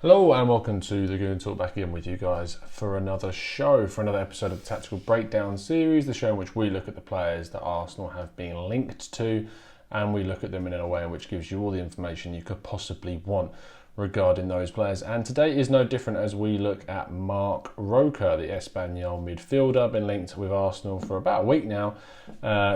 Hello and welcome to the Goon Talk, back again with you guys for another show, for another episode of the Tactical Breakdown series, the show in which we look at the players that Arsenal have been linked to and we look at them in a way in which gives you all the information you could possibly want regarding those players. And today is no different as we look at Marc Roca, the Espanyol midfielder, been linked with Arsenal for about a week now,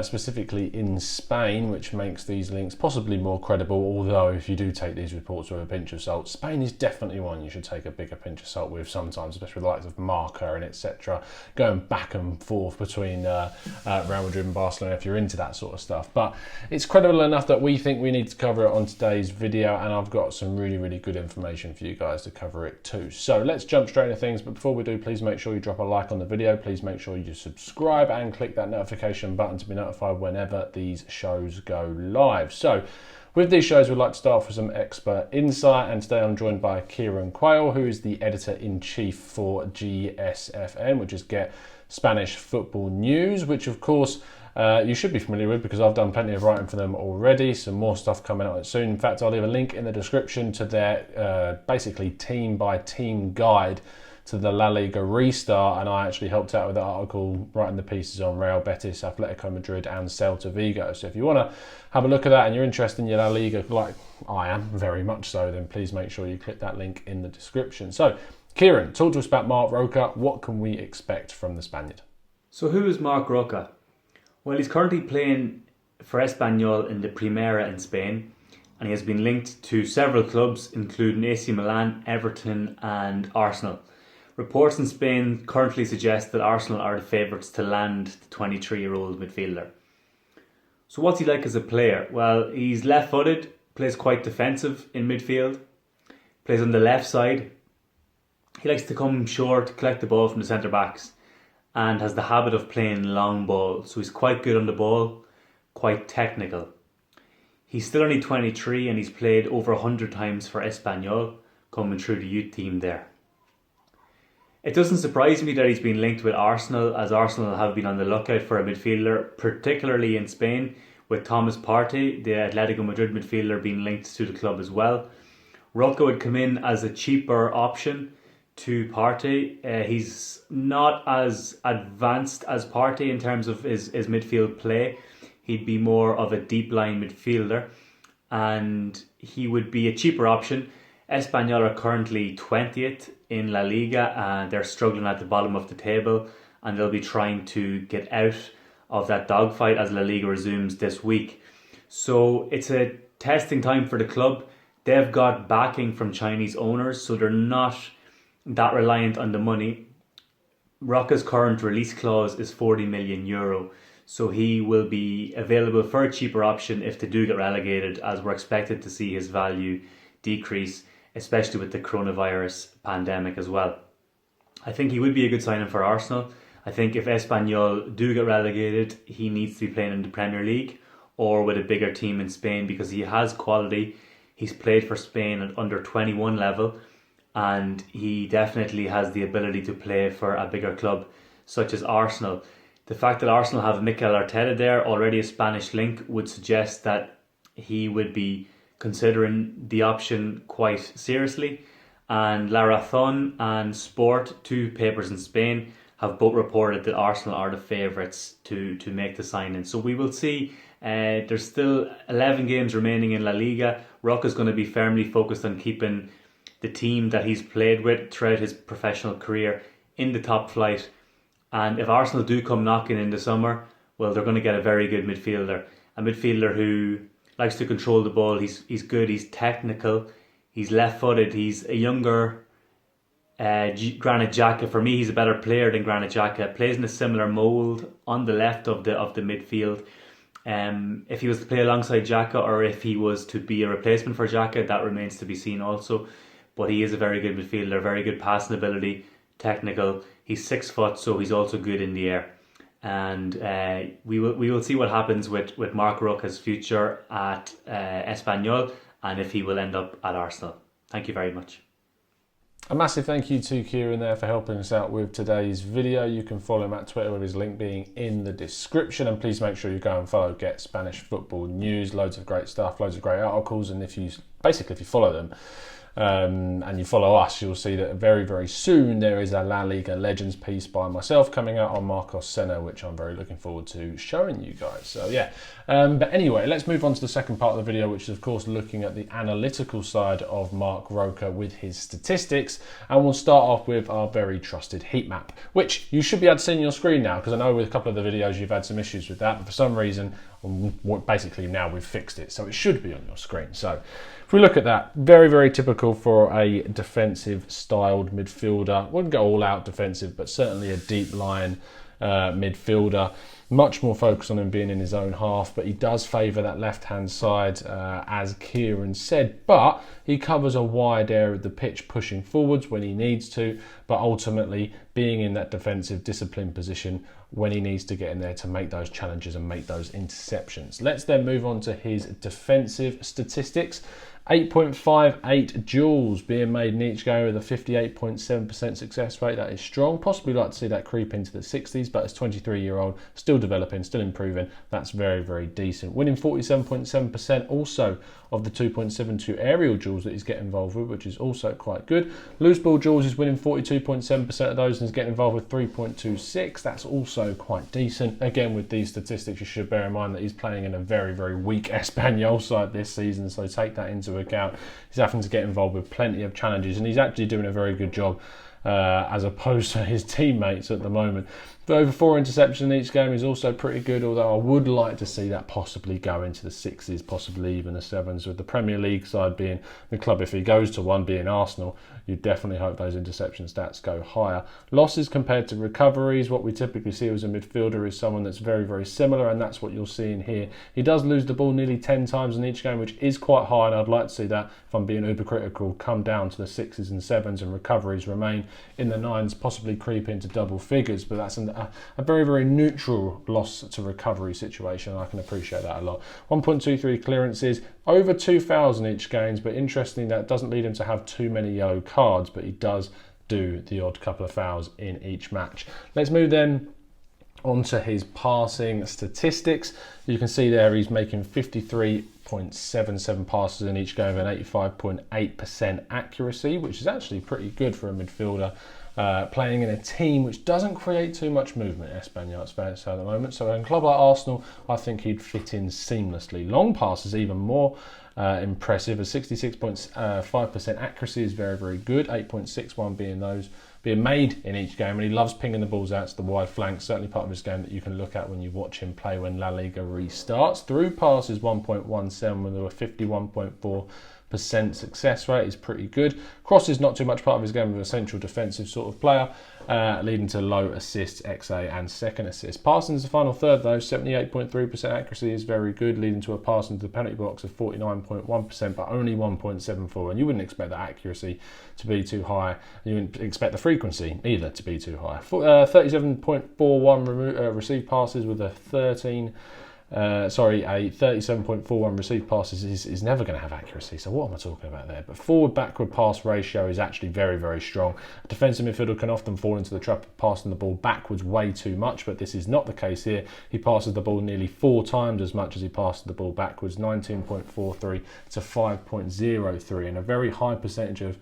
specifically in Spain, which makes these links possibly more credible, although if you do take these reports with a pinch of salt, Spain is definitely one you should take a bigger pinch of salt with sometimes, especially with the likes of Marca and etc. Going back and forth between Real Madrid and Barcelona if you're into that sort of stuff. But it's credible enough that we think we need to cover it on today's video, and I've got some really good information for you guys to cover it too. So let's jump straight into things, but before we do, please make sure you drop a like on the video, please make sure you subscribe and click that notification button to be notified whenever these shows go live. So with these shows, we'd like to start off with some expert insight, and today I'm joined by Kieran, Quaile, who is the editor-in-chief for GSFN, which is Get Spanish Football News, which of course you should be familiar with because I've done plenty of writing for them already. Some more stuff coming out soon. In fact, I'll leave a link in the description to their basically team-by-team guide to the La Liga restart, and I actually helped out with that article writing the pieces on Real Betis, Atletico Madrid and Celta Vigo. So if you want to have a look at that and you're interested in your La Liga like I am, very much so, then please make sure you click that link in the description. So Kieran, talk to us about Marc Roca. What can we expect from the Spaniard? So who is Marc Roca? Well, he's currently playing for Espanyol in the Primera in Spain, and he has been linked to several clubs including AC Milan, Everton and Arsenal. Reports in Spain currently suggest that Arsenal are the favourites to land the 23-year-old midfielder. So what's he like as a player? Well, he's left-footed, plays quite defensive in midfield, plays on the left side. He likes to come short, collect the ball from the centre-backs, and has the habit of playing long ball. So he's quite good on the ball, quite technical. He's still only 23 and he's played over 100 times for Espanyol, coming through the youth team there. It doesn't surprise me that he's been linked with Arsenal, as Arsenal have been on the lookout for a midfielder, particularly in Spain, with Thomas Partey, the Atletico Madrid midfielder, being linked to the club as well. Roca would come in as a cheaper option to Partey. He's not as advanced as Partey in terms of his midfield play. He'd be more of a deep line midfielder, and he would be a cheaper option. Espanyol are currently 20th in La Liga and they're struggling at the bottom of the table, and they'll be trying to get out of that dogfight as La Liga resumes this week. So it's a testing time for the club. They've got backing from Chinese owners, so they're not that reliant on the money. Roca's current release clause is €40 million, so he will be available for a cheaper option if they do get relegated, as we're expected to see his value decrease, especially with the coronavirus pandemic as well. I think he would be a good signing for Arsenal. I think if Espanyol do get relegated, he needs to be playing in the Premier League or with a bigger team in Spain, because he has quality. He's played for Spain at under 21 level, and he definitely has the ability to play for a bigger club such as Arsenal. The fact that Arsenal have Mikel Arteta there, already a Spanish link, would suggest that he would be considering the option quite seriously. And La Razón and Sport, two papers in Spain, have both reported that Arsenal are the favourites to make the signing. So we will see. There's still 11 games remaining in La Liga. Roca's going to be firmly focused on keeping the team that he's played with throughout his professional career in the top flight. And if Arsenal do come knocking in the summer, well, they're going to get a very good midfielder. A midfielder who likes to control the ball. He's good, he's technical, he's left-footed, he's a younger Granit Xhaka. For me, he's a better player than Granit Xhaka. Plays in a similar mould on the left of the midfield. If he was to play alongside Xhaka, or if he was to be a replacement for Xhaka, that remains to be seen also. But he is a very good midfielder, very good passing ability, technical. He's 6 foot, so he's also good in the air. And we will see what happens with Marc Roca's future at Espanyol, and if he will end up at Arsenal. Thank you very much. A massive thank you to Kieran there for helping us out with today's video. You can follow him at Twitter with his link being in the description, and please make sure you go and follow Get Spanish Football News. Loads of great stuff, loads of great articles, and if you follow them, and you follow us, you'll see that very, very soon there is a La Liga Legends piece by myself coming out on Marcos Senna, which I'm very looking forward to showing you guys. So yeah, but anyway, let's move on to the second part of the video, which is of course looking at the analytical side of Mark Roca with his statistics, and we'll start off with our very trusted heat map, which you should be able to see on your screen now, because I know with a couple of the videos you've had some issues with that, but for some reason basically now we've fixed it, so it should be on your screen. So if we look at that, very, very typical for a defensive styled midfielder. Wouldn't go all out defensive, but certainly a deep line midfielder. Much more focused on him being in his own half, but he does favour that left-hand side, as Kieran said, but he covers a wide area of the pitch, pushing forwards when he needs to, but ultimately being in that defensive discipline position when he needs to get in there to make those challenges and make those interceptions. Let's then move on to his defensive statistics. 8.58 duels being made in each game with a 58.7% success rate. That is strong. Possibly like to see that creep into the 60s, but as 23-year-old, still developing, still improving. That's very, very decent. Winning 47.7% also of the 2.72 aerial duels that he's getting involved with, which is also quite good. Loose ball duels, he's winning 42.7% of those and is getting involved with 3.26. That's also quite decent. Again, with these statistics, you should bear in mind that he's playing in a very, very weak Espanyol side this season, so take that into account. He's having to get involved with plenty of challenges, and he's actually doing a very good job as opposed to his teammates at the moment. But over 4 interceptions in each game is also pretty good, although I would like to see that possibly go into the 6s, possibly even the 7s, with the Premier League side being the club, if he goes to one, being Arsenal, you definitely hope those interception stats go higher. Losses compared to recoveries, what we typically see as a midfielder is someone that's very, very similar, and that's what you'll see in here. He does lose the ball nearly 10 times in each game, which is quite high, and I'd like to see that, if I'm being uber critical, come down to the 6s and 7s, and recoveries remain in the 9s, possibly creep into double figures, but that's a very, very neutral loss to recovery situation. I can appreciate that a lot. 1.23 clearances, over 2,000 each games, but interestingly that doesn't lead him to have too many yellow cards, but he does do the odd couple of fouls in each match. Let's move then onto his passing statistics. You can see there he's making 53.77 passes in each game with an 85.8% accuracy, which is actually pretty good for a midfielder. Playing in a team which doesn't create too much movement, Espanyol, it's fair to say at the moment. So in a club like Arsenal, I think he'd fit in seamlessly. Long passes even more impressive. A 66.5% accuracy is very, very good. 8.61 being made in each game, and he loves pinging the balls out to the wide flank. Certainly part of his game that you can look at when you watch him play when La Liga restarts. Through passes 1.17 with a 51.4% success rate is pretty good. Crosses not too much part of his game with a central defensive sort of player, leading to low assists, XA and second assist. Passing to the final third though, 78.3% accuracy is very good, leading to a pass into the penalty box of 49.1%, but only 1.74, and you wouldn't expect that accuracy to be too high. You wouldn't expect the frequency either to be too high. 37.41 received passes with a 37.41 received passes is never going to have accuracy, so what am I talking about there? But forward-backward pass ratio is actually very, very strong. A defensive midfielder can often fall into the trap of passing the ball backwards way too much, but this is not the case here. He passes the ball nearly 4 times as much as he passes the ball backwards, 19.43 to 5.03, and a very high percentage of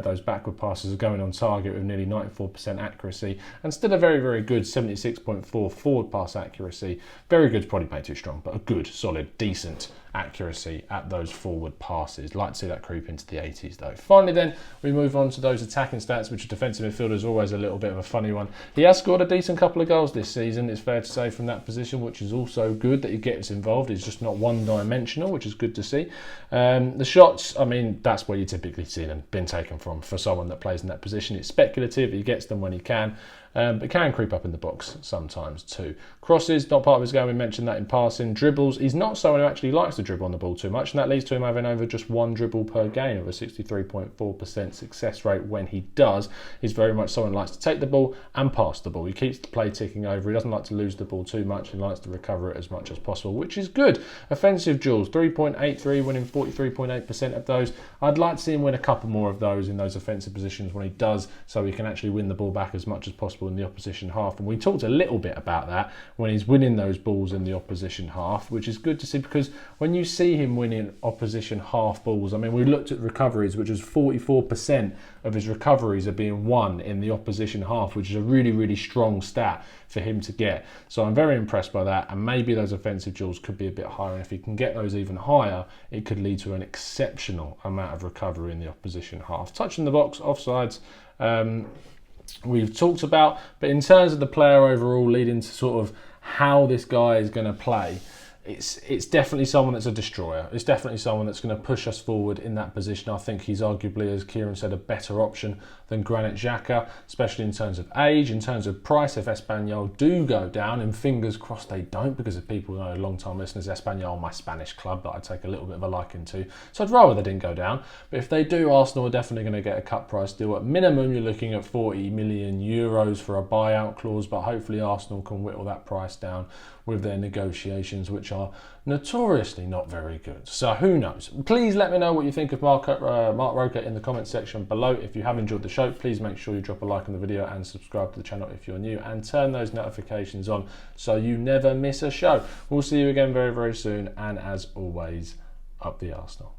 those backward passes are going on target with nearly 94% accuracy, and still a very, very good 76.4 forward pass accuracy. Very good, probably played too strong, but a good, solid, decent accuracy at those forward passes. Like to see that creep into the 80s though. Finally then, we move on to those attacking stats, which a defensive midfielder is always a little bit of a funny one. He has scored a decent couple of goals this season, it's fair to say, from that position, which is also good that he gets involved. He's just not one-dimensional, which is good to see. The shots, I mean, that's where you typically see them been taken from for someone that plays in that position. It's speculative, he gets them when he can. But can creep up in the box sometimes too. Crosses, not part of his game, we mentioned that in passing. Dribbles, he's not someone who actually likes to dribble on the ball too much, and that leads to him having over just 1 dribble per game of a 63.4% success rate when he does. He's very much someone who likes to take the ball and pass the ball. He keeps the play ticking over, he doesn't like to lose the ball too much, he likes to recover it as much as possible, which is good. Offensive duels, 3.83, winning 43.8% of those. I'd like to see him win a couple more of those in those offensive positions when he does, so he can actually win the ball back as much as possible possible in the opposition half. And we talked a little bit about that when he's winning those balls in the opposition half, which is good to see, because when you see him winning opposition half balls, I mean, we looked at recoveries, which was 44% of his recoveries are being won in the opposition half, which is a really, really strong stat for him to get. So I'm very impressed by that, and maybe those offensive duels could be a bit higher. And if he can get those even higher, it could lead to an exceptional amount of recovery in the opposition half. Touching the box, offsides, we've talked about, but in terms of the player overall, leading to sort of how this guy is going to play, it's definitely someone that's a destroyer. It's definitely someone that's going to push us forward in that position. I think he's arguably, as Kieran said, a better option than Granit Xhaka, especially in terms of age, in terms of price. If Espanyol do go down, and fingers crossed they don't, because if people know, long-time listeners, Espanyol, my Spanish club that I take a little bit of a liking to, so I'd rather they didn't go down. But if they do, Arsenal are definitely going to get a cut price deal. At minimum, you're looking at 40 million euros for a buyout clause, but hopefully Arsenal can whittle that price down with their negotiations, which are notoriously not very good. So who knows? Please let me know what you think of Marc Roca in the comments section below. If you have enjoyed the show, please make sure you drop a like on the video and subscribe to the channel if you're new, and turn those notifications on so you never miss a show. We'll see you again very, very soon, and as always, up the Arsenal.